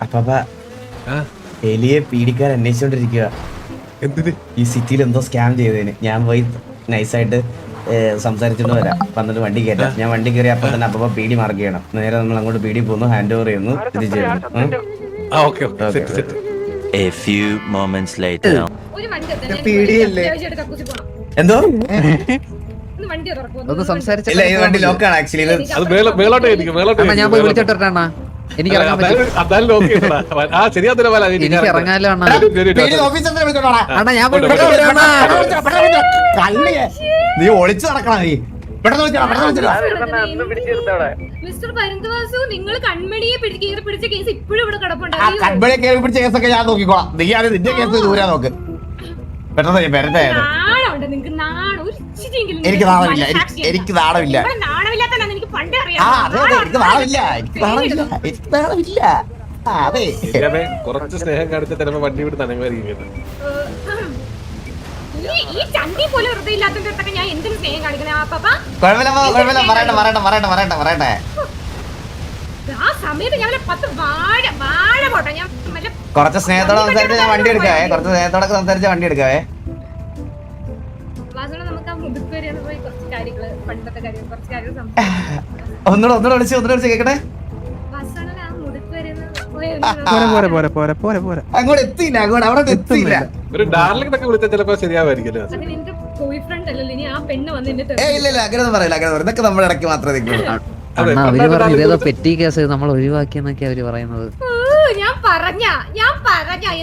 അപ്പ എലിയെ പീഡിക്കാൻ അന്വേഷിച്ചോണ്ടിരിക്കുക. ഈ സിറ്റിയിൽ എന്തോ സ്കാം ചെയ്തതിന് ഞാൻ പോയി നൈസായിട്ട് സംസാരിച്ചോണ്ട് വരാം. വന്നിട്ട് വണ്ടി കയറ്റാം. ഞാൻ വണ്ടി കയറി അപ്പൊ തന്നെ അപ്പൊ പീഡി മാർക്ക് ചെയ്യണം. നേരെ നമ്മൾ അങ്ങോട്ട് പീഡി പോകുന്നു, ഹാൻഡ് ഓവർ ചെയ്യുന്നു, ഇത് ചെയ്യുന്നു. എന്തോ ഇല്ല, ഈ വണ്ടി ലോക്കാണ് ആക്ച്വലി. ഞാൻ പോയി വിളിച്ചോട്ടാ. എനിക്ക് ഇറങ്ങാൻ പറ്റും. എനിക്ക് ഇറങ്ങാലോ അണ്ണാ. ഞാൻ നീ ഒളിച്ചു നടക്കണം. നീ കൺമണിയെ കയറി പിടിച്ച കേസൊക്കെ ഞാൻ നോക്കിക്കോളാം. നീ ആണ് നിന്റെ കേസ് ദൂരാ നോക്ക്. പെട്ടെന്ന് വരട്ടെ. എനിക്ക് നാണമില്ല, എനിക്ക് നാണമില്ല. ആ അതെ അതെ, എനിക്ക് നാണമില്ല, എനിക്ക് നാണമില്ല, എനിക്ക് നാണമില്ല. അതെ കുറച്ച് സ്നേഹം കാണിച്ച ചിലപ്പോ വണ്ടി വിട്ട് തനങ്ങായിരിക്കും. കുറച്ച് സ്നേഹത്തോടെ സംസാരിച്ച് ഞാൻ വണ്ടി എടുക്കാവേ. കുറച്ച് സ്നേഹത്തോടെ സംസാരിച്ച വണ്ടി എടുക്കാവേ. ഒന്നുകൂടെ വിളിച്ച് കേക്കട്ടെ. അങ്ങോട്ട് എത്തിയില്ല, അങ്ങോട്ട് അവിടെ എത്തിയില്ല. ഒരു ഡാർലിംഗ് ഒക്കെ വിളിച്ചാൽ ചിലപ്പോ ശരിയാവായിരിക്കല്ലോ. ഇല്ല അങ്ങനെ പറയില്ല, അങ്ങനെ ഇതൊക്കെ നമ്മുടെ ഇടയ്ക്ക് മാത്രമേ നിൽക്കുള്ളൂ. അവര് പറഞ്ഞു ഇതേതോ പെറ്റി കേസ് നമ്മൾ ഒഴിവാക്കിയെന്നൊക്കെ അവര് പറയുന്നത്. ഞാൻ പറഞ്ഞ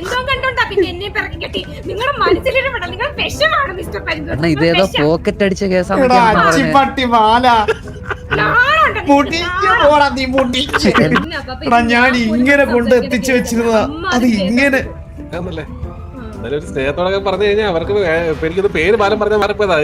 എന്തോ കണ്ടോണ്ടാ പിന്നെ എന്നെ പിറകെ കെട്ടി. നിങ്ങളുടെ മനസ്സിലിടപെടൽ നിങ്ങൾ വിഷമാണ് മിസ്റ്റർ പരിന്തോഷ്. അണ്ണാ ഇതേതോ പോക്കറ്റ് അടിച്ച കേസാണ്. ഞാൻ ഇങ്ങനെ കൊണ്ട് എത്തിച്ചു വെച്ചിരുന്നതാ. അത് ഇങ്ങനെ സ്നേഹത്തോടെ പറഞ്ഞു കഴിഞ്ഞാൽ അവർക്ക് പേര് ബാലം പറഞ്ഞാൽ മാറിപ്പോയതാ.